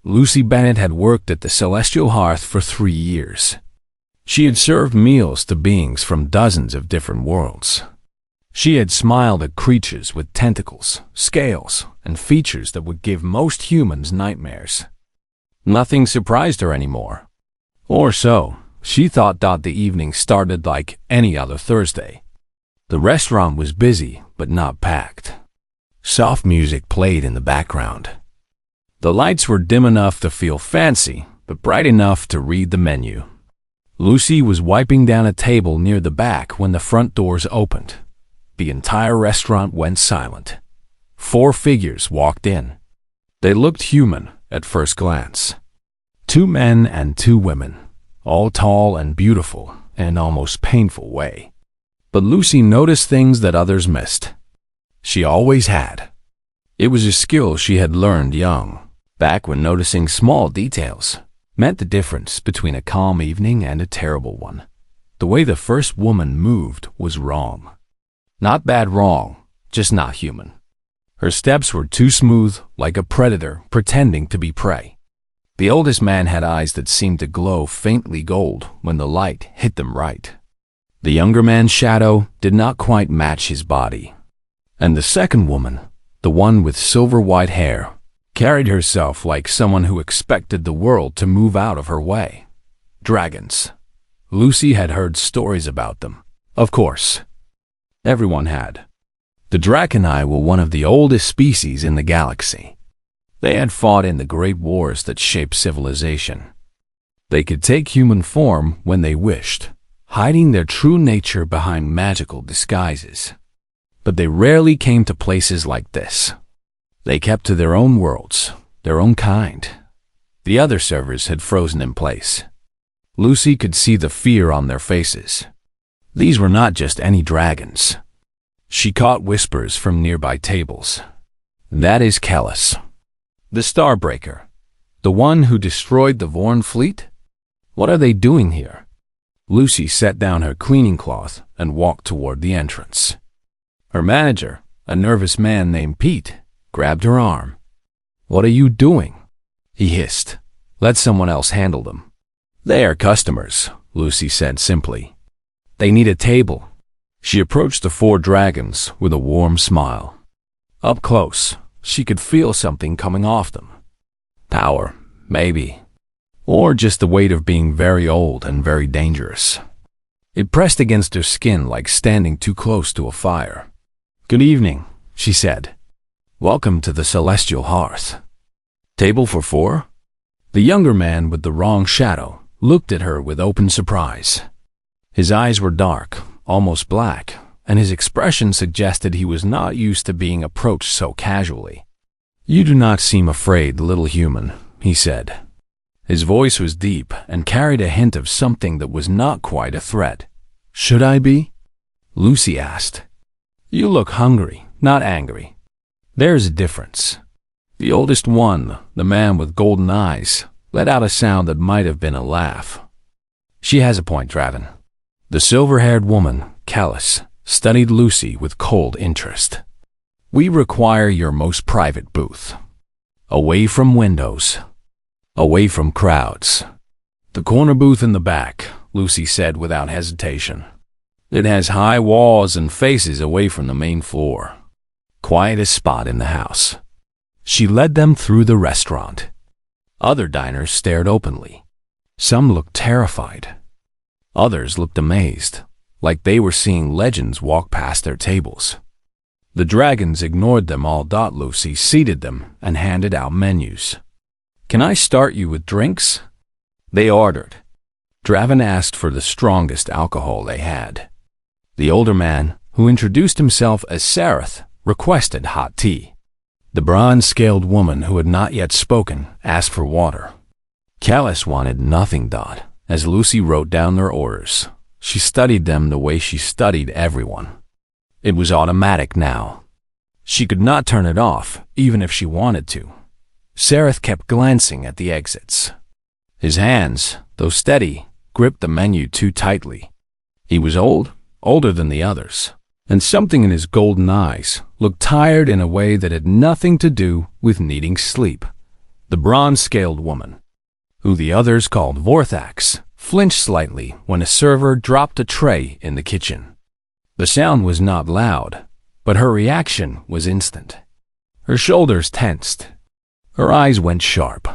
Lucy Bennett had worked at the Celestial Hearth for 3 years. She had served meals to beings from dozens of different worlds. She had smiled at creatures with tentacles, scales, and features that would give most humans nightmares. Nothing surprised her anymore. Or so, she thought. The evening started like any other Thursday. The restaurant was busy, but not packed. Soft music played in the background. The lights were dim enough to feel fancy, but bright enough to read the menu. Lucy was wiping down a table near the back when the front doors opened. The entire restaurant went silent. 4 figures walked in. They looked human at first glance. 2 men and 2 women, all tall and beautiful in an almost painful way. But Lucy noticed things that others missed. She always had. It was a skill she had learned young, back when noticing small details meant the difference between a calm evening and a terrible one. The way the first woman moved was wrong. Not bad wrong, just not human. Her steps were too smooth, like a predator pretending to be prey. The oldest man had eyes that seemed to glow faintly gold when the light hit them right. The younger man's shadow did not quite match his body. And the second woman, the one with silver white hair, carried herself like someone who expected the world to move out of her way. Dragons. Lucy had heard stories about them. Of course. Everyone had. The Draconi were one of the oldest species in the galaxy. They had fought in the great wars that shaped civilization. They could take human form when they wished, hiding their true nature behind magical disguises. But they rarely came to places like this. They kept to their own worlds, their own kind. The other servers had frozen in place. Lucy could see the fear on their faces. These were not just any dragons. She caught whispers from nearby tables. That is Callus, the Starbreaker, the one who destroyed the Vorn fleet? What are they doing here? Lucy set down her cleaning cloth and walked toward the entrance. Her manager, a nervous man named Pete, grabbed her arm. What are you doing? He hissed. Let someone else handle them. They are customers, Lucy said simply. They need a table. She approached the 4 dragons with a warm smile. Up close, she could feel something coming off them. Power, maybe. Or just the weight of being very old and very dangerous. It pressed against her skin like standing too close to a fire. Good evening, she said. Welcome to the Celestial Hearth. Table for 4? The younger man with the wrong shadow looked at her with open surprise. His eyes were dark, almost black, and his expression suggested he was not used to being approached so casually. You do not seem afraid, little human, he said. His voice was deep and carried a hint of something that was not quite a threat. Should I be? Lucy asked. You look hungry, not angry. There's a difference. The oldest one, the man with golden eyes, let out a sound that might have been a laugh. She has a point, Draven. The silver-haired woman, Callus, studied Lucy with cold interest. We require your most private booth. Away from windows. Away from crowds. The corner booth in the back, Lucy said without hesitation. It has high walls and faces away from the main floor. Quietest spot in the house. She led them through the restaurant. Other diners stared openly. Some looked terrified. Others looked amazed, like they were seeing legends walk past their tables. The dragons ignored them all. Lucy seated them and handed out menus. Can I start you with drinks? They ordered. Draven asked for the strongest alcohol they had. The older man, who introduced himself as Sareth, requested hot tea. The bronze-scaled woman who had not yet spoken asked for water. Callus wanted nothing. As Lucy wrote down their orders, she studied them the way she studied everyone. It was automatic now. She could not turn it off, even if she wanted to. Sareth kept glancing at the exits. His hands, though steady, gripped the menu too tightly. He was old, older than the others, and something in his golden eyes looked tired in a way that had nothing to do with needing sleep. The bronze-scaled woman, who the others called Vorthax, flinched slightly when a server dropped a tray in the kitchen. The sound was not loud, but her reaction was instant. Her shoulders tensed. Her eyes went sharp.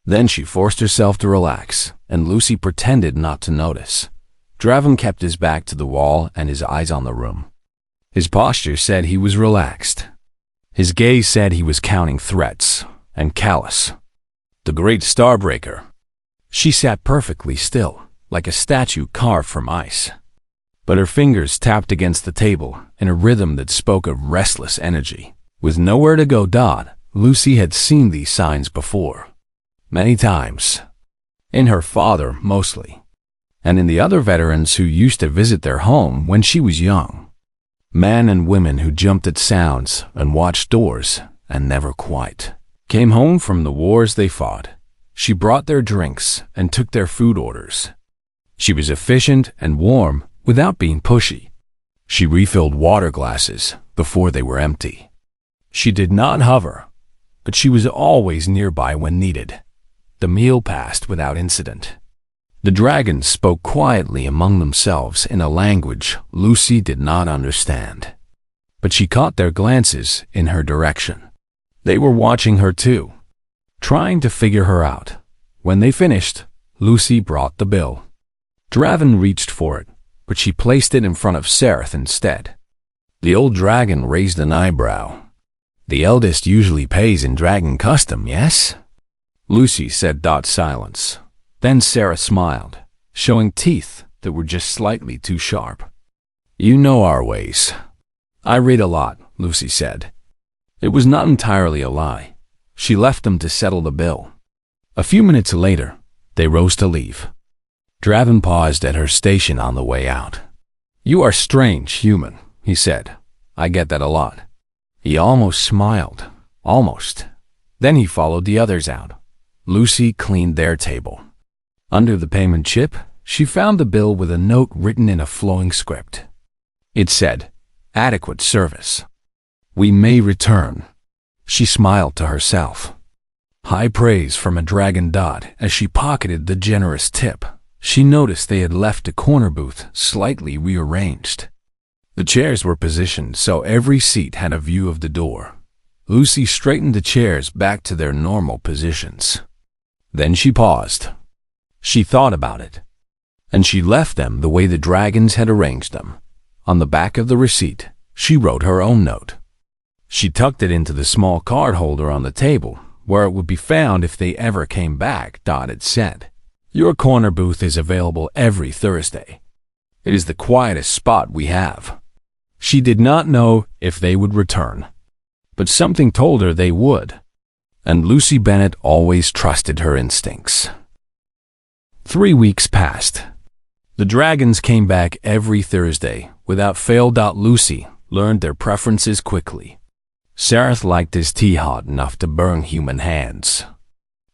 Then she forced herself to relax, and Lucy pretended not to notice. Draven kept his back to the wall and his eyes on the room. His posture said he was relaxed. His gaze said he was counting threats, and Callus, the great Starbreaker. She sat perfectly still, like a statue carved from ice. But her fingers tapped against the table in a rhythm that spoke of restless energy. With nowhere to go, Lucy had seen these signs before. Many times. In her father, mostly. And in the other veterans who used to visit their home when she was young. Men and women who jumped at sounds and watched doors and never quite came home from the wars they fought. She brought their drinks and took their food orders. She was efficient and warm without being pushy. She refilled water glasses before they were empty. She did not hover, but she was always nearby when needed. The meal passed without incident. The dragons spoke quietly among themselves in a language Lucy did not understand. But she caught their glances in her direction. They were watching her too, trying to figure her out. When they finished, Lucy brought the bill. Draven reached for it, but she placed it in front of Sereth instead. The old dragon raised an eyebrow. The eldest usually pays in dragon custom, yes? Lucy said. Silence. Then Sereth smiled, showing teeth that were just slightly too sharp. You know our ways. I read a lot, Lucy said. It was not entirely a lie. She left them to settle the bill. A few minutes later, they rose to leave. Draven paused at her station on the way out. You are strange, human, he said. I get that a lot. He almost smiled. Almost. Then he followed the others out. Lucy cleaned their table. Under the payment chip, she found the bill with a note written in a flowing script. It said, "Adequate service. We may return." She smiled to herself. High praise from a dragon. As she pocketed the generous tip, she noticed they had left a corner booth slightly rearranged. The chairs were positioned so every seat had a view of the door. Lucy straightened the chairs back to their normal positions. Then she paused. She thought about it, and she left them the way the dragons had arranged them. On the back of the receipt, she wrote her own note. She tucked it into the small card holder on the table, where it would be found if they ever came back. It said, "Your corner booth is available every Thursday. It is the quietest spot we have." She did not know if they would return, but something told her they would, and Lucy Bennett always trusted her instincts. 3 weeks passed. The dragons came back every Thursday without fail. Lucy learned their preferences quickly. Sereth liked his tea hot enough to burn human hands.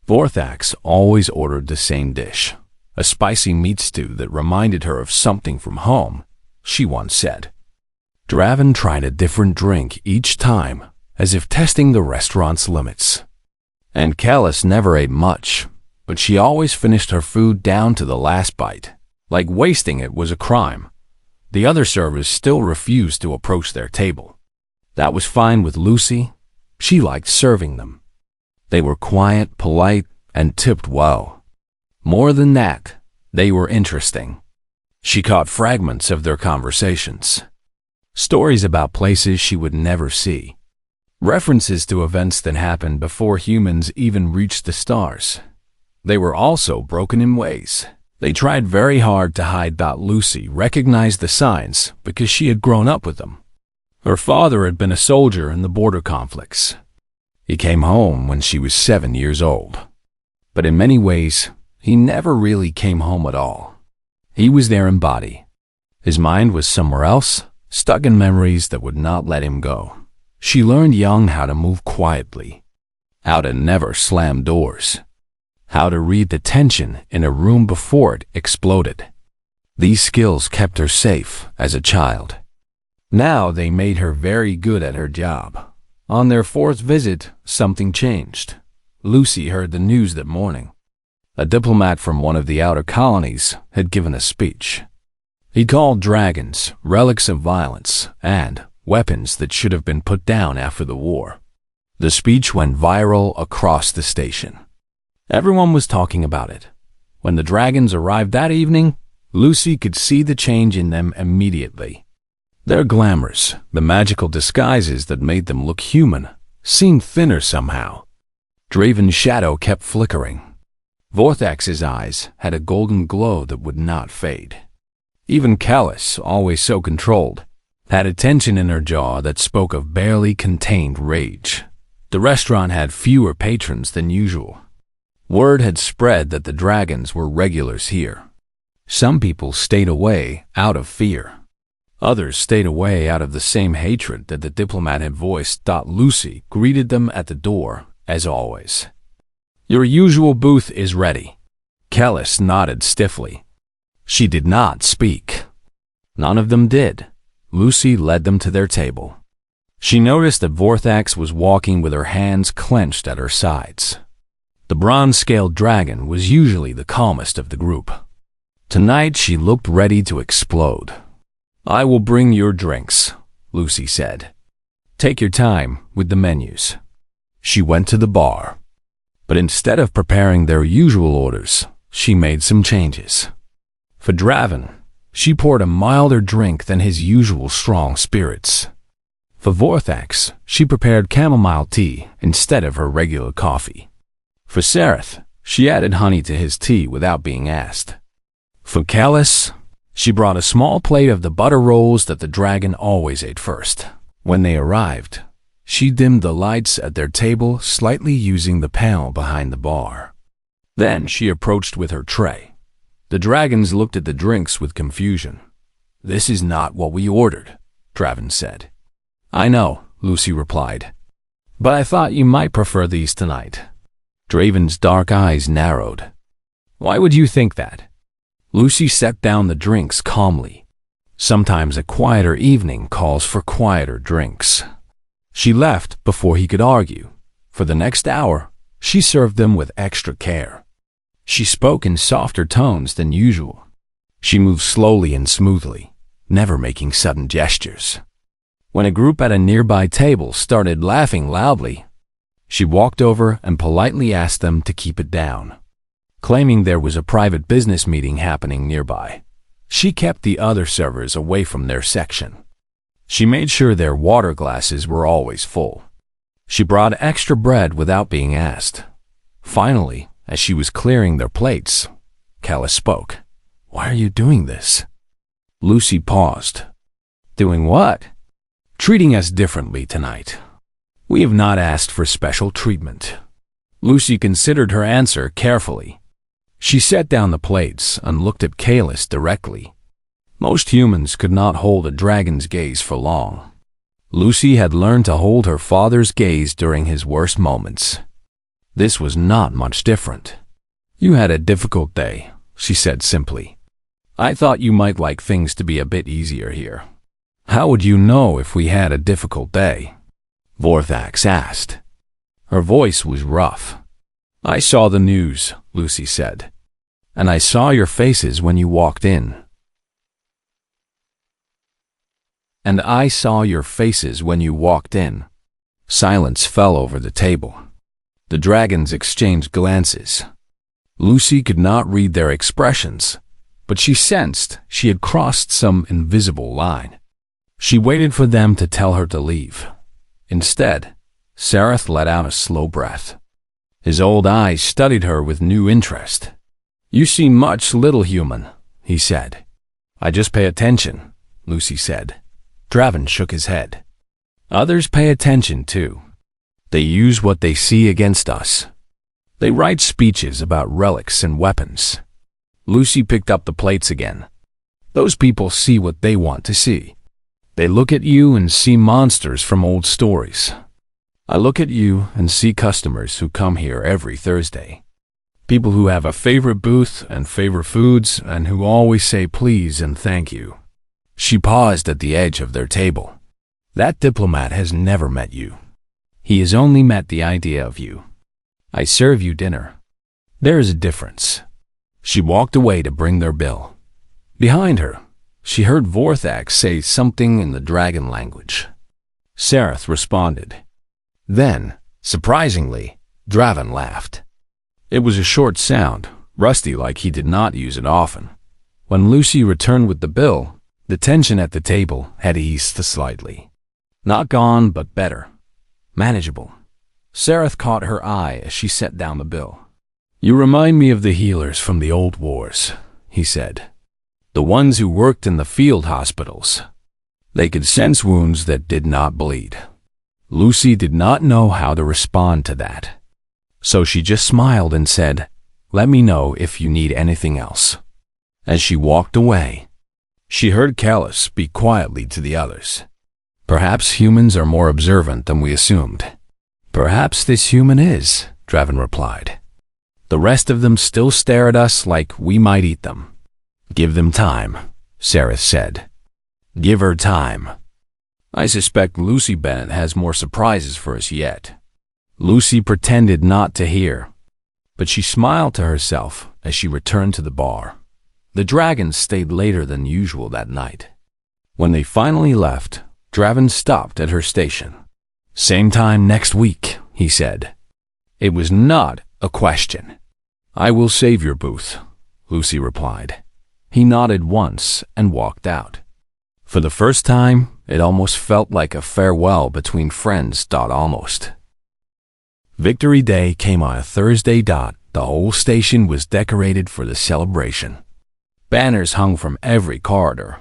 Vorthax always ordered the same dish, a spicy meat stew that reminded her of something from home, she once said. Draven tried a different drink each time, as if testing the restaurant's limits. And Callus never ate much, but she always finished her food down to the last bite, like wasting it was a crime. The other servers still refused to approach their table. That was fine with Lucy. She liked serving them. They were quiet, polite, and tipped well. More than that, they were interesting. She caught fragments of their conversations. Stories about places she would never see. References to events that happened before humans even reached the stars. They were also broken in ways. They tried very hard to hide. Lucy recognized the signs because she had grown up with them. Her father had been a soldier in the border conflicts. He came home when she was 7 years old. But in many ways, he never really came home at all. He was there in body. His mind was somewhere else, stuck in memories that would not let him go. She learned young how to move quietly, how to never slam doors, how to read the tension in a room before it exploded. These skills kept her safe as a child. Now they made her very good at her job. On their 4th visit, something changed. Lucy heard the news that morning. A diplomat from one of the outer colonies had given a speech. He called dragons relics of violence and weapons that should have been put down after the war. The speech went viral across the station. Everyone was talking about it. When the dragons arrived that evening, Lucy could see the change in them immediately. Their glamours, the magical disguises that made them look human, seemed thinner somehow. Draven's shadow kept flickering. Vorthax's eyes had a golden glow that would not fade. Even Callus, always so controlled, had a tension in her jaw that spoke of barely contained rage. The restaurant had fewer patrons than usual. Word had spread that the dragons were regulars here. Some people stayed away out of fear. Others stayed away out of the same hatred that the diplomat had voiced. Lucy greeted them at the door, as always. "Your usual booth is ready." Callus nodded stiffly. She did not speak. None of them did. Lucy led them to their table. She noticed that Vorthax was walking with her hands clenched at her sides. The bronze-scaled dragon was usually the calmest of the group. Tonight she looked ready to explode. "I will bring your drinks," Lucy said. "Take your time with the menus." She went to the bar. But instead of preparing their usual orders, she made some changes. For Draven, she poured a milder drink than his usual strong spirits. For Vorthax, she prepared chamomile tea instead of her regular coffee. For Sereth, she added honey to his tea without being asked. For Callus, she brought a small plate of the butter rolls that the dragon always ate first. When they arrived, she dimmed the lights at their table slightly using the panel behind the bar. Then she approached with her tray. The dragons looked at the drinks with confusion. "This is not what we ordered," Draven said. "I know," Lucy replied. "But I thought you might prefer these tonight." Draven's dark eyes narrowed. "Why would you think that?" Lucy set down the drinks calmly. Sometimes a quieter evening calls for quieter drinks. She left before he could argue. For the next hour, she served them with extra care. She spoke in softer tones than usual. She moved slowly and smoothly, never making sudden gestures. When a group at a nearby table started laughing loudly, she walked over and politely asked them to keep it down. Claiming there was a private business meeting happening nearby, she kept the other servers away from their section. She made sure their water glasses were always full. She brought extra bread without being asked. Finally, as she was clearing their plates, Callus spoke. "Why are you doing this?" Lucy paused. "Doing what?" "Treating us differently tonight. We have not asked for special treatment." Lucy considered her answer carefully. She set down the plates and looked at Callus directly. Most humans could not hold a dragon's gaze for long. Lucy had learned to hold her father's gaze during his worst moments. This was not much different. "You had a difficult day," she said simply. "I thought you might like things to be a bit easier here." "How would you know if we had a difficult day?" Vorthax asked. Her voice was rough. "I saw the news," Lucy said. "And I saw your faces when you walked in." "And I saw your faces when you walked in." Silence fell over the table. The dragons exchanged glances. Lucy could not read their expressions, but she sensed she had crossed some invisible line. She waited for them to tell her to leave. Instead, Sereth let out a slow breath. His old eyes studied her with new interest. "You seem much little human," he said. "I just pay attention," Lucy said. Draven shook his head. "Others pay attention too. They use what they see against us. They write speeches about relics and weapons." Lucy picked up the plates again. "Those people see what they want to see. They look at you and see monsters from old stories. I look at you and see customers who come here every Thursday. People who have a favorite booth and favorite foods and who always say please and thank you." She paused at the edge of their table. "That diplomat has never met you. He has only met the idea of you. I serve you dinner. There is a difference." She walked away to bring their bill. Behind her, she heard Vorthax say something in the dragon language. Sareth responded. Then, surprisingly, Draven laughed. It was a short sound, rusty like he did not use it often. When Lucy returned with the bill, the tension at the table had eased slightly. Not gone, but better. Manageable. Sareth caught her eye as she set down the bill. "You remind me of the healers from the old wars," he said. "The ones who worked in the field hospitals. They could sense wounds that did not bleed." Lucy did not know how to respond to that. So she just smiled and said, "Let me know if you need anything else." As she walked away, she heard Callus speak quietly to the others. "Perhaps humans are more observant than we assumed." "Perhaps this human is," Draven replied. "The rest of them still stare at us like we might eat them." "Give them time," Sareth said. "Give her time. I suspect Lucy Bennett has more surprises for us yet." Lucy pretended not to hear, but she smiled to herself as she returned to the bar. The dragons stayed later than usual that night. When they finally left, Draven stopped at her station. "Same time next week," he said. It was not a question. "I will save your booth," Lucy replied. He nodded once and walked out. For the first time, it almost felt like a farewell between friends. Almost. Victory Day came on a Thursday. The whole station was decorated for the celebration. Banners hung from every corridor.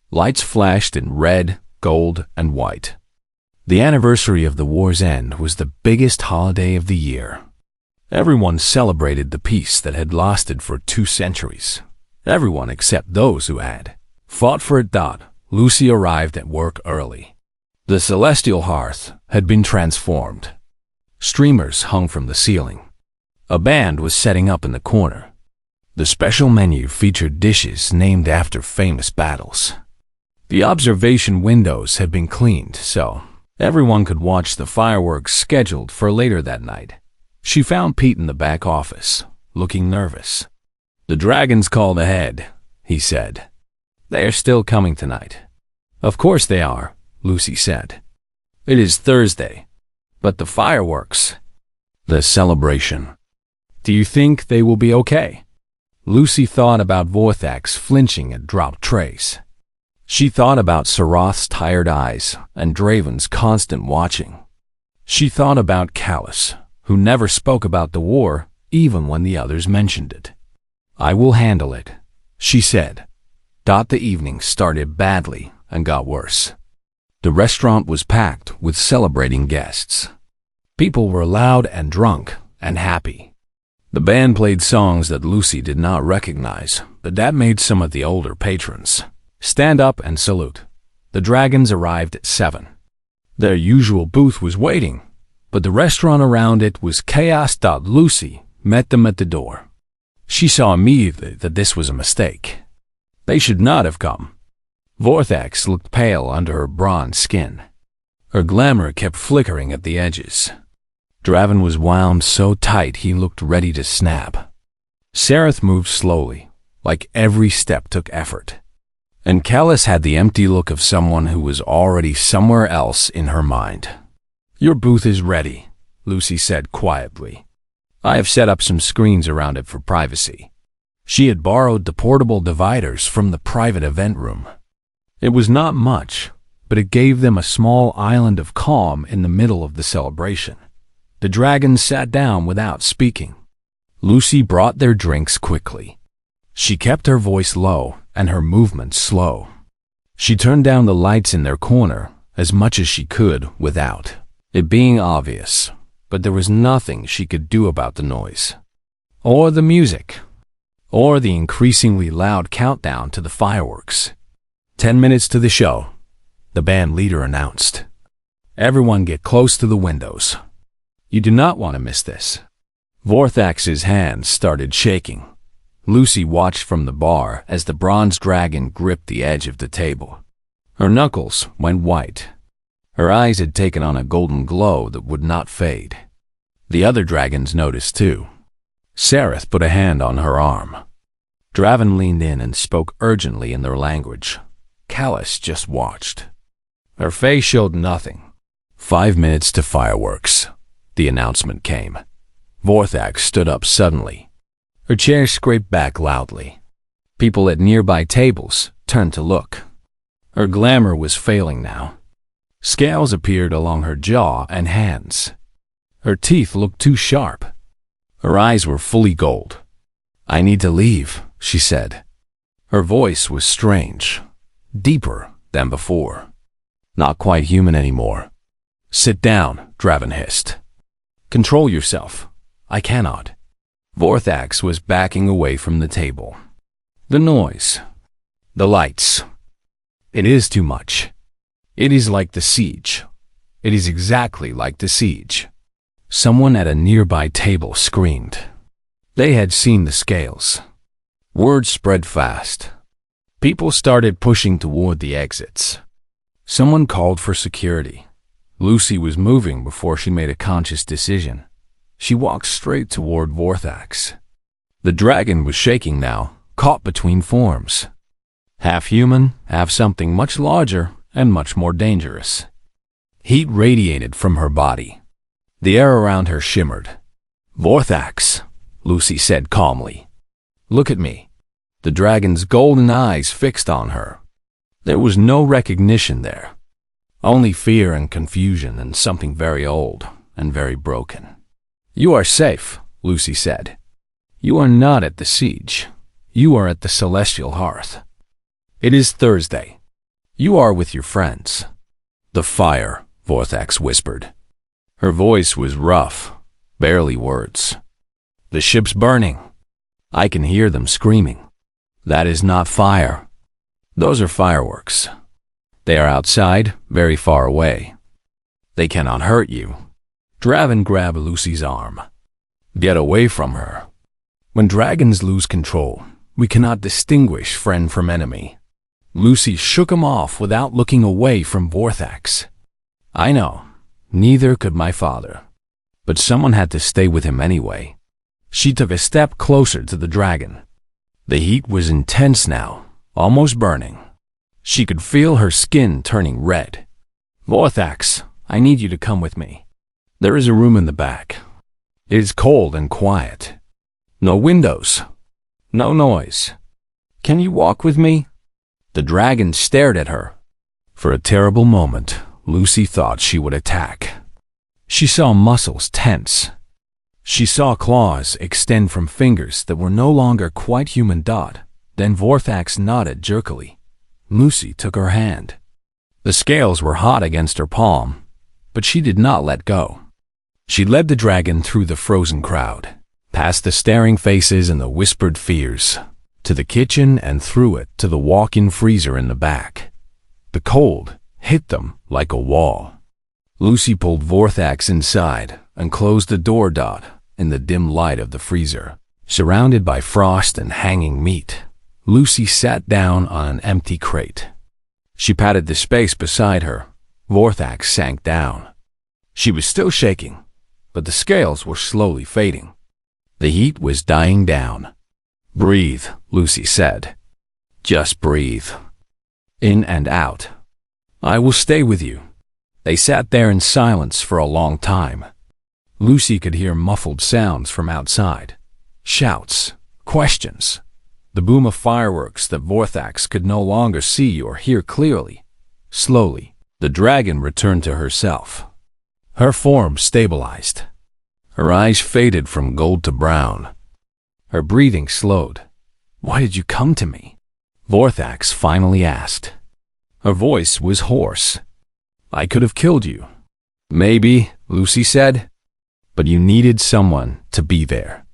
Lights flashed in red, gold, and white. The anniversary of the war's end was the biggest holiday of the year. Everyone celebrated the peace that had lasted for 2 centuries. Everyone except those who had fought for it. Lucy arrived at work early. The celestial hearth had been transformed. Streamers hung from the ceiling. A band was setting up in the corner. The special menu featured dishes named after famous battles. The observation windows had been cleaned so everyone could watch the fireworks scheduled for later that night. She found Pete in the back office, looking nervous. "The dragons called ahead," he said. "They are still coming tonight." "Of course they are," Lucy said. "It is Thursday. But the fireworks, the celebration. Do you think they will be okay?" Lucy thought about Vorthax flinching at dropped trays. She thought about Sarath's tired eyes and Draven's constant watching. She thought about Callus, who never spoke about the war even when the others mentioned it. "I will handle it," she said. The evening started badly and got worse. The restaurant was packed with celebrating guests. People were loud and drunk and happy. The band played songs that Lucy did not recognize, but that made some of the older patrons stand up and salute. The dragons arrived at 7. Their usual booth was waiting, but the restaurant around it was chaos. Lucy met them at the door. She saw immediately that this was a mistake. They should not have come. Vorthax looked pale under her bronze skin. Her glamour kept flickering at the edges. Draven was wound so tight he looked ready to snap. Sareth moved slowly, like every step took effort. And Callus had the empty look of someone who was already somewhere else in her mind. "Your booth is ready," Lucy said quietly. "I have set up some screens around it for privacy." She had borrowed the portable dividers from the private event room. It was not much, but it gave them a small island of calm in the middle of the celebration. The dragons sat down without speaking. Lucy brought their drinks quickly. She kept her voice low and her movements slow. She turned down the lights in their corner as much as she could without it being obvious, but there was nothing she could do about the noise, or the music, or the increasingly loud countdown to the fireworks. 10 minutes to the show, the band leader announced. "Everyone get close to the windows. You do not want to miss this." Vorthax's hands started shaking. Lucy watched from the bar as the bronze dragon gripped the edge of the table. Her knuckles went white. Her eyes had taken on a golden glow that would not fade. The other dragons noticed too. Sareth put a hand on her arm. Draven leaned in and spoke urgently in their language. Callus just watched. Her face showed nothing. 5 minutes to fireworks. The announcement came. Vorthax stood up suddenly. Her chair scraped back loudly. People at nearby tables turned to look. Her glamour was failing now. Scales appeared along her jaw and hands. Her teeth looked too sharp. Her eyes were fully gold. "I need to leave," she said. Her voice was strange, deeper than before. Not quite human anymore. "Sit down," Draven hissed. "Control yourself." "I cannot." Vorthax was backing away from the table. The noise. The lights. It is too much. It is like the siege. It is exactly like the siege. Someone at a nearby table screamed. They had seen the scales. Word spread fast. People started pushing toward the exits. Someone called for security. Lucy was moving before she made a conscious decision. She walked straight toward Vorthax. The dragon was shaking now, caught between forms. Half human, half something much larger and much more dangerous. Heat radiated from her body. The air around her shimmered. "Vorthax," Lucy said calmly. "Look at me." The dragon's golden eyes fixed on her. There was no recognition there. Only fear and confusion and something very old and very broken. "You are safe," Lucy said. "You are not at the siege. You are at the celestial hearth. It is Thursday. You are with your friends." "The fire," Vorthax whispered. Her voice was rough, barely words. "The ship's burning. I can hear them screaming." "That is not fire. Those are fireworks. They are outside, very far away. They cannot hurt you." Draven grabbed Lucy's arm. "Get away from her. When dragons lose control, we cannot distinguish friend from enemy." Lucy shook him off without looking away from Vorthax. "I know, neither could my father. But someone had to stay with him anyway." She took a step closer to the dragon. The heat was intense now, almost burning. She could feel her skin turning red. "Vorthax, I need you to come with me. There is a room in the back. It is cold and quiet. No windows. No noise. Can you walk with me?" The dragon stared at her. For a terrible moment, Lucy thought she would attack. She saw muscles tense. She saw claws extend from fingers that were no longer quite human. Then Vorthax nodded jerkily. Lucy took her hand. The scales were hot against her palm, but she did not let go. She led the dragon through the frozen crowd, past the staring faces and the whispered fears, to the kitchen and through it to the walk-in freezer in the back. The cold hit them like a wall. Lucy pulled Vorthax inside and closed the door. In the dim light of the freezer, surrounded by frost and hanging meat, Lucy sat down on an empty crate. She patted the space beside her. Vorthax sank down. She was still shaking, but the scales were slowly fading. The heat was dying down. "Breathe," Lucy said. "Just breathe. In and out. I will stay with you." They sat there in silence for a long time. Lucy could hear muffled sounds from outside. Shouts, questions, the boom of fireworks that Vorthax could no longer see or hear clearly. Slowly, the dragon returned to herself. Her form stabilized. Her eyes faded from gold to brown. Her breathing slowed. "Why did you come to me?" Vorthax finally asked. Her voice was hoarse. "I could have killed you." "Maybe," Lucy said. "But you needed someone to be there.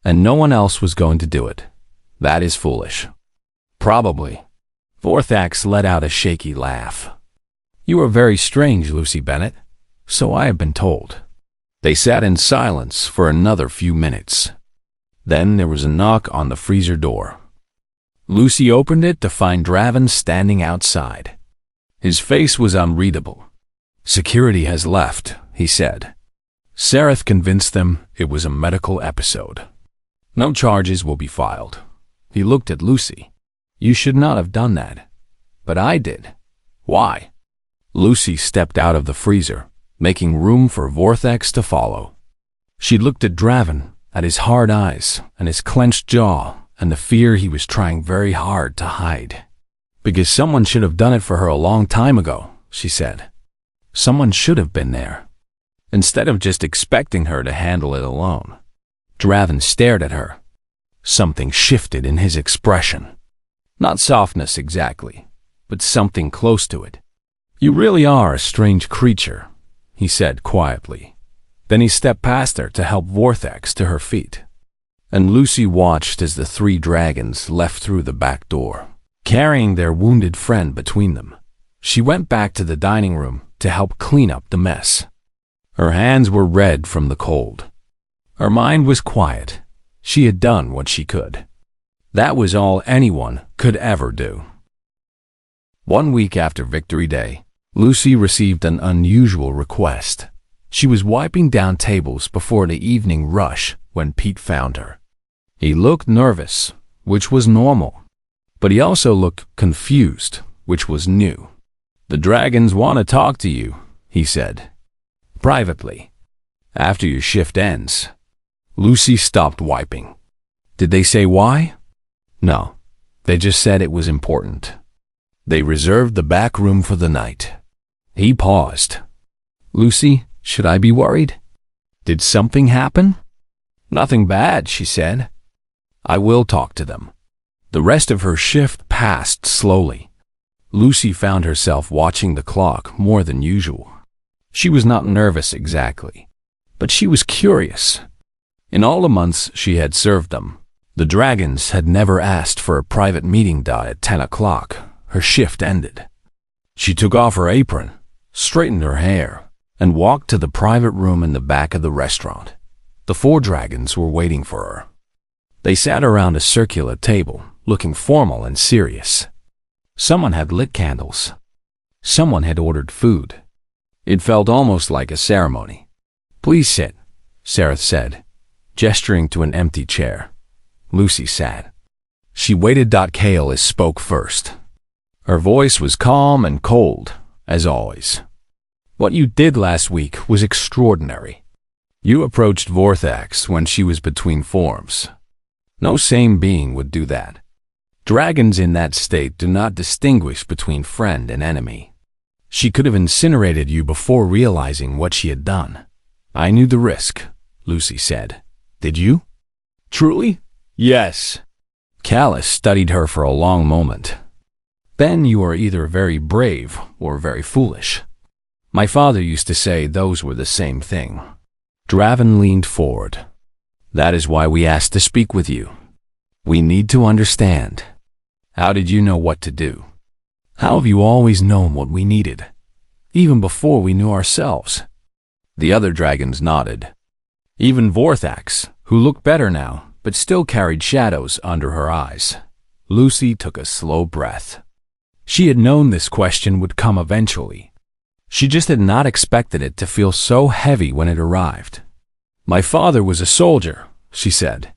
And no one else was going to do it. That is foolish." "Probably." Vorthax let out a shaky laugh. "You are very strange, Lucy Bennett. So I have been told." They sat in silence for another few minutes. Then there was a knock on the freezer door. Lucy opened it to find Draven standing outside. His face was unreadable. "Security has left," he said. Sareth convinced them it was a medical episode. No charges will be filed. He looked at Lucy. You should not have done that. But I did. Why? Lucy stepped out of the freezer, making room for Vortex to follow. She looked at Draven, at his hard eyes and his clenched jaw and the fear he was trying very hard to hide. Because someone should have done it for her a long time ago, she said. Someone should have been there, instead of just expecting her to handle it alone. Draven stared at her. Something shifted in his expression. Not softness exactly, but something close to it. You really are a strange creature, he said quietly. Then he stepped past her to help Vortex to her feet. And Lucy watched as the three dragons left through the back door, carrying their wounded friend between them. She went back to the dining room to help clean up the mess. Her hands were red from the cold. Her mind was quiet. She had done what she could. That was all anyone could ever do. 1 week after Victory Day, Lucy received an unusual request. She was wiping down tables before the evening rush when Pete found her. He looked nervous, which was normal, but he also looked confused, which was new. The dragons want to talk to you, he said. Privately. After your shift ends. Lucy stopped wiping. Did they say why? No. They just said it was important. They reserved the back room for the night. He paused. Lucy, should I be worried? Did something happen? Nothing bad, she said. I will talk to them. The rest of her shift passed slowly. Lucy found herself watching the clock more than usual. She was not nervous exactly, but she was curious. In all the months she had served them, the dragons had never asked for a private meeting at 10 o'clock. Her shift ended. She took off her apron, straightened her hair, and walked to the private room in the back of the restaurant. The 4 dragons were waiting for her. They sat around a circular table, looking formal and serious. Someone had lit candles. Someone had ordered food. It felt almost like a ceremony. Please sit, Sareth said, gesturing to an empty chair. Lucy sat. She waited. Kaelis spoke first. Her voice was calm and cold, as always. What you did last week was extraordinary. You approached Vortex when she was between forms. No sane being would do that. Dragons in that state do not distinguish between friend and enemy. She could have incinerated you before realizing what she had done. I knew the risk, Lucy said. Did you? Truly? Yes. Kaelis studied her for a long moment. Then you are either very brave or very foolish. My father used to say those were the same thing. Draven leaned forward. That is why we asked to speak with you. We need to understand. How did you know what to do? How have you always known what we needed, even before we knew ourselves? The other dragons nodded. Even Vortex, who looked better now, but still carried shadows under her eyes. Lucy took a slow breath. She had known this question would come eventually. She just had not expected it to feel so heavy when it arrived. My father was a soldier, she said.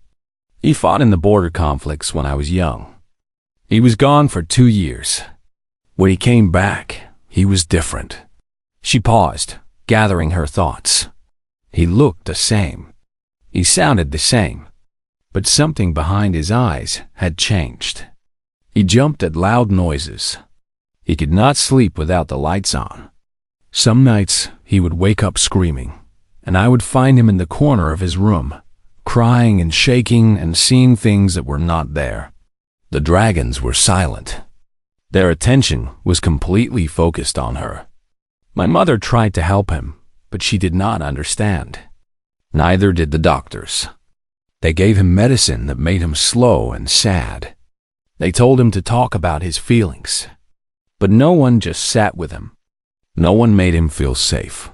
He fought in the border conflicts when I was young. He was gone for 2 years. When he came back, he was different. She paused, gathering her thoughts. He looked the same. He sounded the same. But something behind his eyes had changed. He jumped at loud noises. He could not sleep without the lights on. Some nights he would wake up screaming, and I would find him in the corner of his room, crying and shaking and seeing things that were not there. The dragons were silent. Their attention was completely focused on her. My mother tried to help him, but she did not understand. Neither did the doctors. They gave him medicine that made him slow and sad. They told him to talk about his feelings. But no one just sat with him. No one made him feel safe.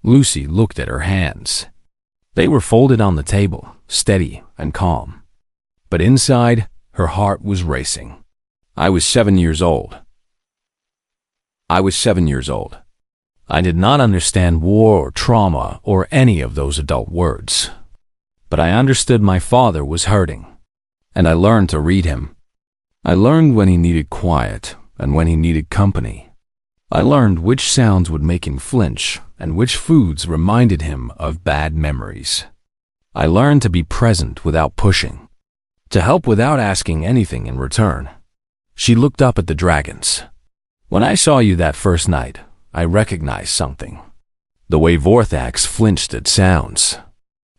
Lucy looked at her hands. They were folded on the table, steady and calm. But inside, her heart was racing. I was 7 years old. I did not understand war or trauma or any of those adult words. But I understood my father was hurting, and I learned to read him. I learned when he needed quiet and when he needed company. I learned which sounds would make him flinch and which foods reminded him of bad memories. I learned to be present without pushing, to help without asking anything in return. She looked up at the dragons. When I saw you that first night, I recognized something. The way Vorthax flinched at sounds.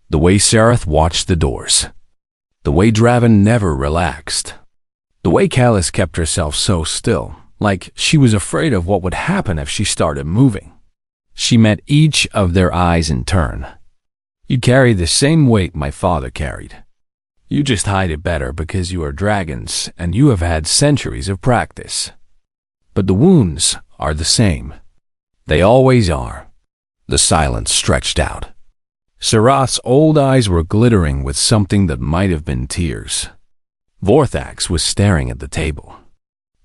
The way Sareth watched the doors. The way Draven never relaxed. The way Callus kept herself so still, like she was afraid of what would happen if she started moving. She met each of their eyes in turn. You carry the same weight my father carried. You just hide it better because you are dragons and you have had centuries of practice. But the wounds are the same. They always are. The silence stretched out. Sarath's old eyes were glittering with something that might have been tears. Vorthax was staring at the table.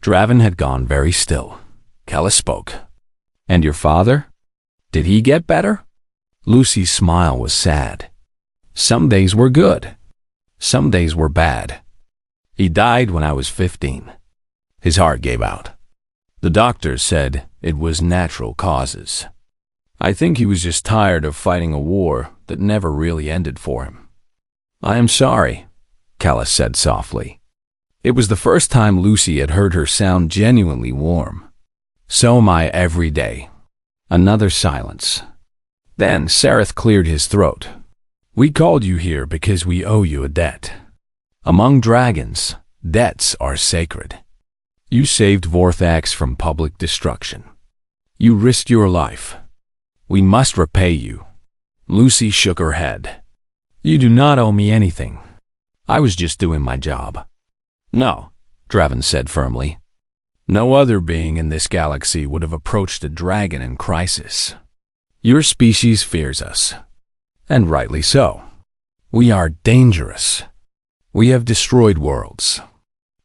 Draven had gone very still. Callus spoke. And your father? Did he get better? Lucy's smile was sad. Some days were good. Some days were bad. He died when I was 15. His heart gave out. The doctors said it was natural causes. I think he was just tired of fighting a war that never really ended for him. I am sorry, Callus said softly. It was the first time Lucy had heard her sound genuinely warm. So am I every day. Another silence. Then Sareth cleared his throat. We called you here because we owe you a debt. Among dragons, debts are sacred. You saved Vorthax from public destruction. You risked your life. We must repay you. Lucy shook her head. You do not owe me anything. I was just doing my job. No, Draven said firmly. No other being in this galaxy would have approached a dragon in crisis. Your species fears us. And rightly so. We are dangerous. We have destroyed worlds.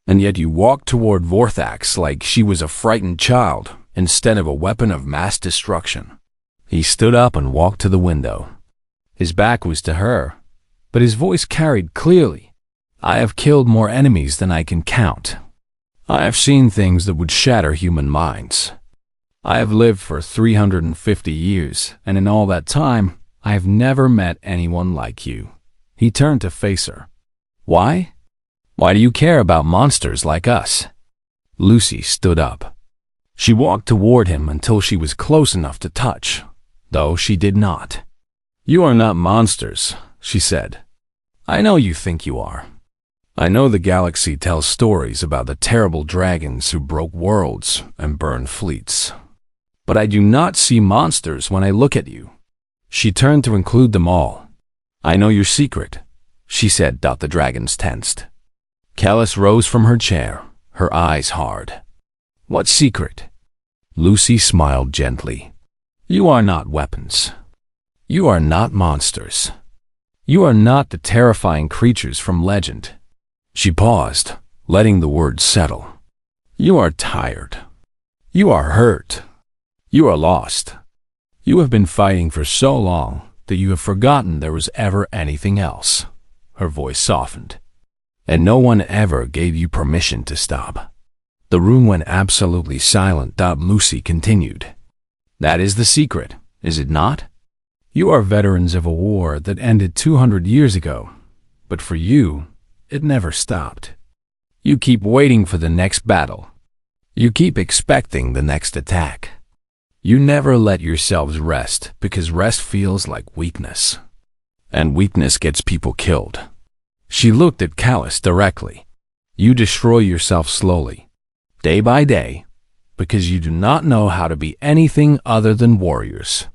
And yet you walked toward Vorthax like she was a frightened child instead of a weapon of mass destruction. He stood up and walked to the window. His back was to her, but his voice carried clearly. I have killed more enemies than I can count. I have seen things that would shatter human minds. I have lived for 350 years, and in all that time, I have never met anyone like you. He turned to face her. Why? Why do you care about monsters like us? Lucy stood up. She walked toward him until she was close enough to touch, though she did not. You are not monsters, she said. I know you think you are. I know the galaxy tells stories about the terrible dragons who broke worlds and burned fleets. But I do not see monsters when I look at you. She turned to include them all. I know your secret, she said. The dragons tensed. Callus rose from her chair, her eyes hard. What secret? Lucy smiled gently. You are not weapons. You are not monsters. You are not the terrifying creatures from legend. She paused, letting the words settle. You are tired. You are hurt. You are lost. You have been fighting for so long that you have forgotten there was ever anything else. Her voice softened. And no one ever gave you permission to stop. The room went absolutely silent. Lucy continued. That is the secret, is it not? You are veterans of a war that ended 200 years ago, but for you, it never stopped. You keep waiting for the next battle. You keep expecting the next attack. You never let yourselves rest because rest feels like weakness. And weakness gets people killed. She looked at Callus directly. You destroy yourself slowly, day by day, because you do not know how to be anything other than warriors.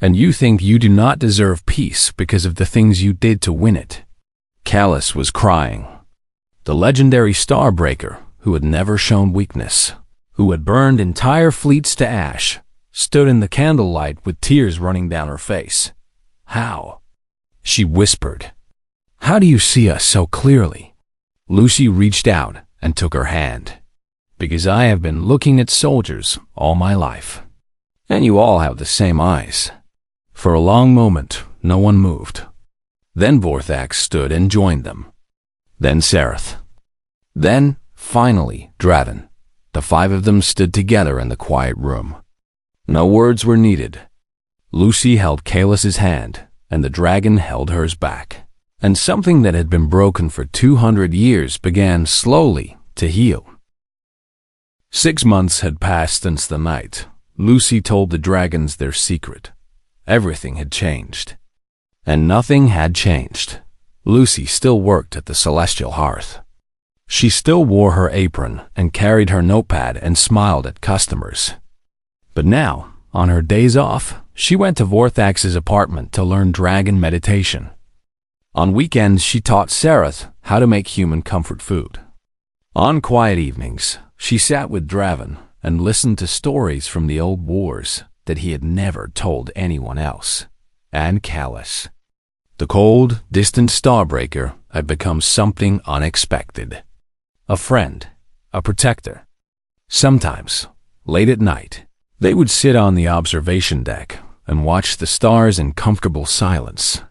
And you think you do not deserve peace because of the things you did to win it. Callus was crying. The legendary Starbreaker, who had never shown weakness, who had burned entire fleets to ash, stood in the candlelight with tears running down her face. How? She whispered. How do you see us so clearly? Lucy reached out and took her hand. Because I have been looking at soldiers all my life. And you all have the same eyes." For a long moment, no one moved. Then Vorthax stood and joined them. Then Sereth. Then, finally, Draven. The five of them stood together in the quiet room. No words were needed. Lucy held Kaelus's hand, and the dragon held hers back. And something that had been broken for 200 years began slowly to heal. 6 months had passed since the night Lucy told the dragons their secret. Everything had changed. And nothing had changed. Lucy still worked at the celestial hearth. She still wore her apron and carried her notepad and smiled at customers. But now, on her days off, she went to Vorthax's apartment to learn dragon meditation. On weekends, she taught Sereth how to make human comfort food. On quiet evenings, she sat with Draven and listened to stories from the old wars that he had never told anyone else. And Kaelus. The cold, distant Starbreaker had become something unexpected. A friend, a protector. Sometimes, late at night, they would sit on the observation deck and watch the stars in comfortable silence.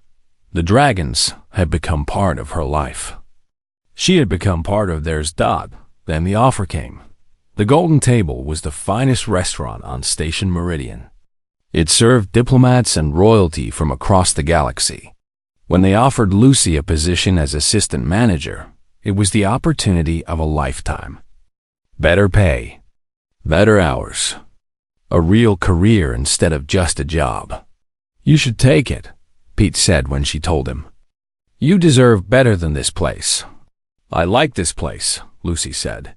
The dragons had become part of her life. She had become part of theirs. Then the offer came. The Golden Table was the finest restaurant on Station Meridian. It served diplomats and royalty from across the galaxy. When they offered Lucy a position as assistant manager, it was the opportunity of a lifetime. Better pay, better hours, a real career instead of just a job. "You should take it," Pete said when she told him. "You deserve better than this place." "I like this place," Lucy said,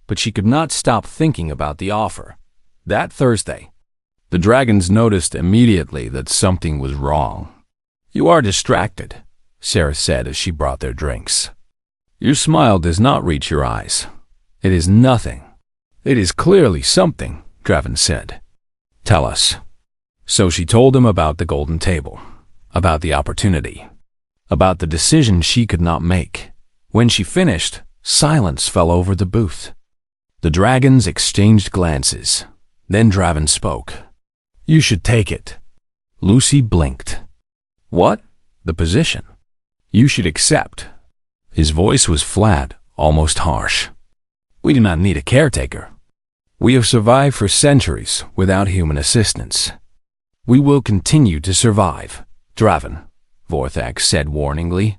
but she could not stop thinking about the offer. That Thursday, the dragons noticed immediately that something was wrong. "You are distracted," Sarah said as she brought their drinks. "Your smile does not reach your eyes. It is nothing." "It is clearly something," Draven said. "Tell us." So she told him about the Golden Table, about the opportunity, about the decision she could not make. When she finished, silence fell over the booth. The dragons exchanged glances. Then Draven spoke. "You should take it." Lucy blinked. "What?" "The position. You should accept." His voice was flat, almost harsh. "We do not need a caretaker. We have survived for centuries without human assistance. We will continue to survive." "Draven," Vorthax said warningly.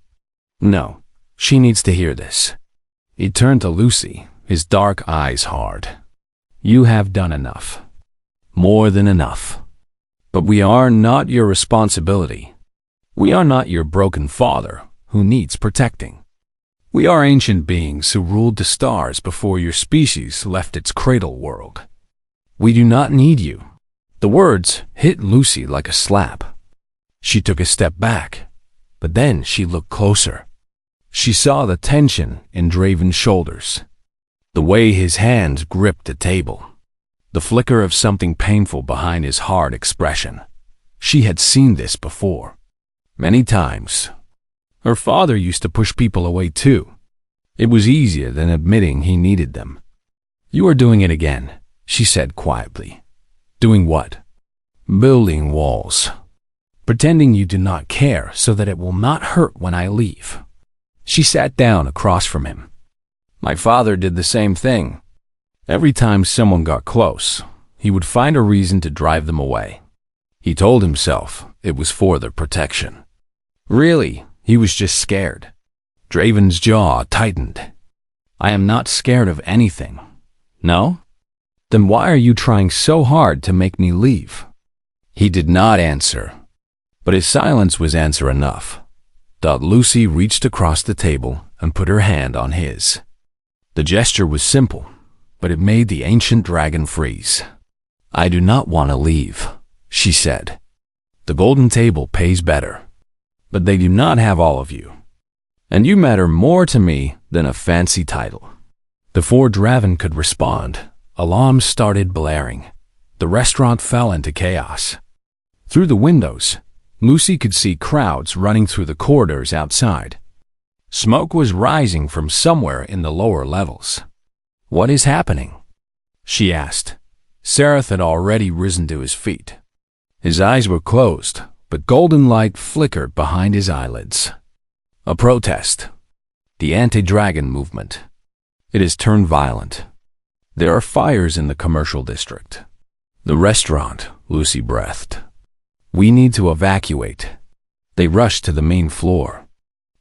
"No, she needs to hear this." He turned to Lucy, his dark eyes hard. "You have done enough. More than enough. But we are not your responsibility. We are not your broken father who needs protecting. We are ancient beings who ruled the stars before your species left its cradle world. We do not need you." The words hit Lucy like a slap. She took a step back, but then she looked closer. She saw the tension in Draven's shoulders, the way his hands gripped the table, the flicker of something painful behind his hard expression. She had seen this before, many times. Her father used to push people away too. It was easier than admitting he needed them. "You are doing it again," she said quietly. "Doing what?" "Building walls. Pretending you do not care so that it will not hurt when I leave." She sat down across from him. "My father did the same thing. Every time someone got close, he would find a reason to drive them away. He told himself it was for their protection. Really, he was just scared." Draven's jaw tightened. "I am not scared of anything." "No? Then why are you trying so hard to make me leave?" He did not answer, but his silence was answer enough. Lucy reached across the table and put her hand on his. The gesture was simple, but it made the ancient dragon freeze. "I do not want to leave," she said. "The Golden Table pays better, but they do not have all of you. And you matter more to me than a fancy title." Before Draven could respond, alarms started blaring. The restaurant fell into chaos. Through the windows, Lucy could see crowds running through the corridors outside. Smoke was rising from somewhere in the lower levels. "What is happening?" she asked. Sereth had already risen to his feet. His eyes were closed, but golden light flickered behind his eyelids. A protest. The anti-dragon movement. It has turned violent. There are fires in the commercial district. The restaurant, Lucy breathed. We need to evacuate. They rushed to the main floor.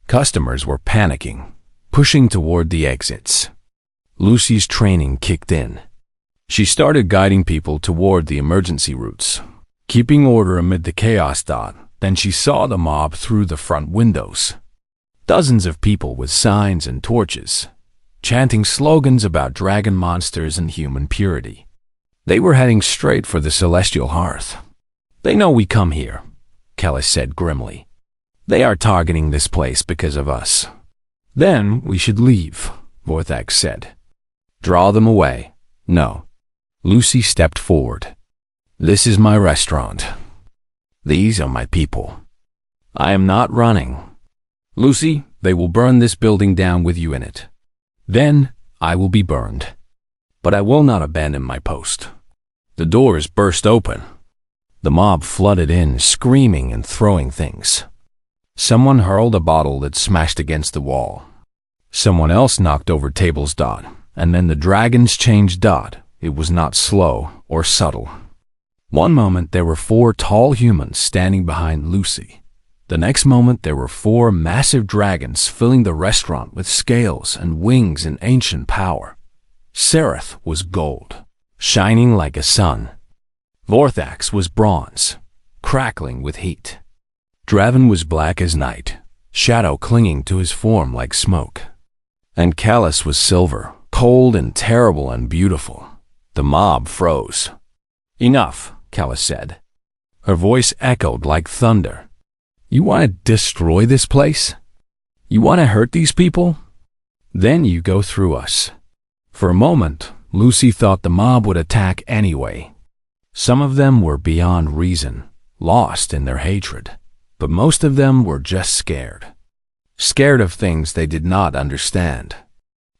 Customers were panicking, pushing toward the exits. Lucy's training kicked in. She started guiding people toward the emergency routes, keeping order amid the chaos. Then she saw the mob through the front windows. Dozens of people with signs and torches, chanting slogans about dragon monsters and human purity. They were heading straight for the celestial hearth. They know we come here, Kellis said grimly. They are targeting this place because of us. Then we should leave, Vorthax said. Draw them away. No. Lucy stepped forward. This is my restaurant. These are my people. I am not running. Lucy, they will burn this building down with you in it. Then I will be burned. But I will not abandon my post. The doors burst open. The mob flooded in, screaming and throwing things. Someone hurled a bottle that smashed against the wall. Someone else knocked over tables. And then the dragons changed. It was not slow or subtle. One moment there were 4 tall humans standing behind Lucy. The next moment there were 4 massive dragons filling the restaurant with scales and wings in ancient power. Sereth was gold, shining like a sun. Vorthax was bronze, crackling with heat. Draven was black as night, shadow clinging to his form like smoke. And Kellis was silver, cold and terrible and beautiful. The mob froze. Enough, Kellis said. Her voice echoed like thunder. You want to destroy this place? You want to hurt these people? Then you go through us. For a moment, Lucy thought the mob would attack anyway. Some of them were beyond reason, lost in their hatred. But most of them were just scared. Scared of things they did not understand.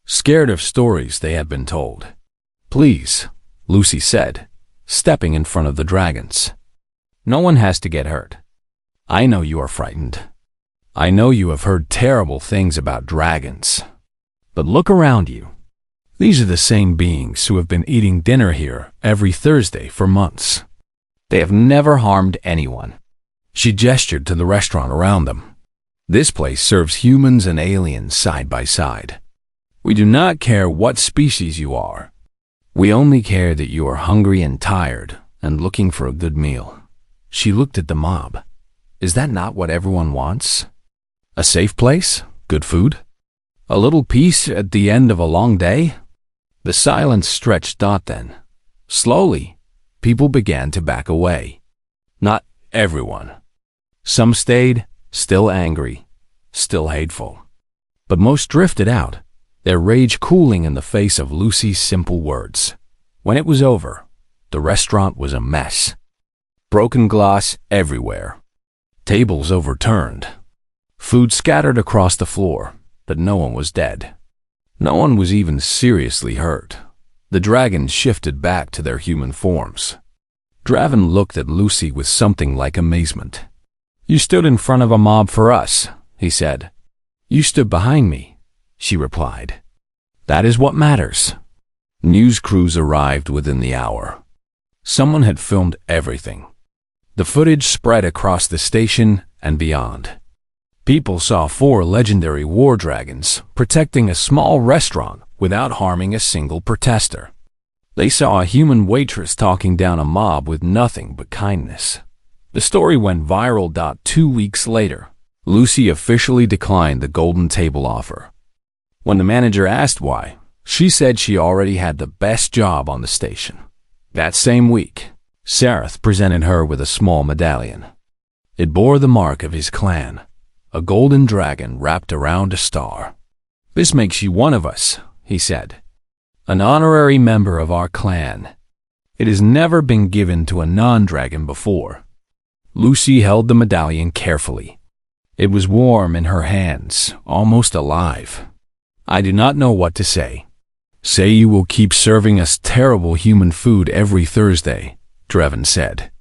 Scared of stories they had been told. Please, Lucy said, stepping in front of the dragons. No one has to get hurt. I know you are frightened. I know you have heard terrible things about dragons. But look around you. These are the same beings who have been eating dinner here every Thursday for months. They have never harmed anyone. She gestured to the restaurant around them. This place serves humans and aliens side by side. We do not care what species you are. We only care that you are hungry and tired and looking for a good meal. She looked at the mob. Is that not what everyone wants? A safe place? Good food? A little peace at the end of a long day? The silence stretched. Then, slowly, people began to back away. Not everyone. Some stayed, still angry, still hateful. But most drifted out, their rage cooling in the face of Lucy's simple words. When it was over, the restaurant was a mess. Broken glass everywhere. Tables overturned. Food scattered across the floor, but no one was dead. No one was even seriously hurt. The dragons shifted back to their human forms. Draven looked at Lucy with something like amazement. You stood in front of a mob for us, he said. You stood behind me, she replied. That is what matters. News crews arrived within the hour. Someone had filmed everything. The footage spread across the station and beyond. People saw 4 legendary war dragons protecting a small restaurant without harming a single protester. They saw a human waitress talking down a mob with nothing but kindness. The story went viral. 2 weeks later, Lucy officially declined the golden table offer. When the manager asked why, she said she already had the best job on the station. That same week, Sereth presented her with a small medallion. It bore the mark of his clan, a golden dragon wrapped around a star. This makes you one of us, he said. An honorary member of our clan. It has never been given to a non-dragon before. Lucy held the medallion carefully. It was warm in her hands, almost alive. I do not know what to say. Say you will keep serving us terrible human food every Thursday, Drevin said.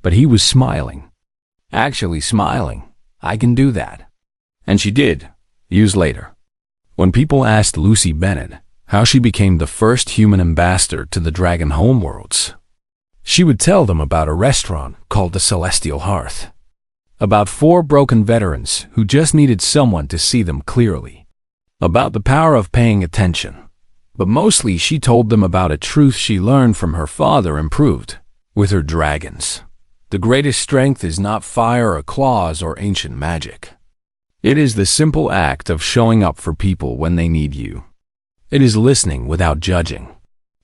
But he was smiling. Actually smiling. I can do that. And she did, years later. When people asked Lucy Bennett how she became the first human ambassador to the Dragon homeworlds, she would tell them about a restaurant called the Celestial Hearth. About 4 broken veterans who just needed someone to see them clearly. About the power of paying attention. But mostly she told them about a truth she learned from her father improved with her dragons. The greatest strength is not fire or claws or ancient magic. It is the simple act of showing up for people when they need you. It is listening without judging.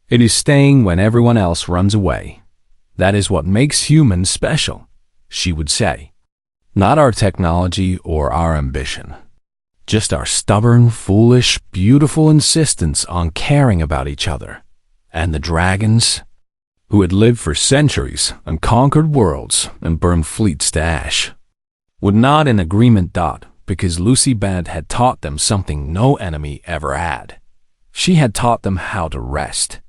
It is staying when everyone else runs away. That is what makes humans special, she would say. Not our technology or our ambition. Just our stubborn, foolish, beautiful insistence on caring about each other. And the dragons, who had lived for centuries and conquered worlds and burned fleets to ash, would nod in agreement. Because Lucy Bennett had taught them something no enemy ever had. She had taught them how to rest.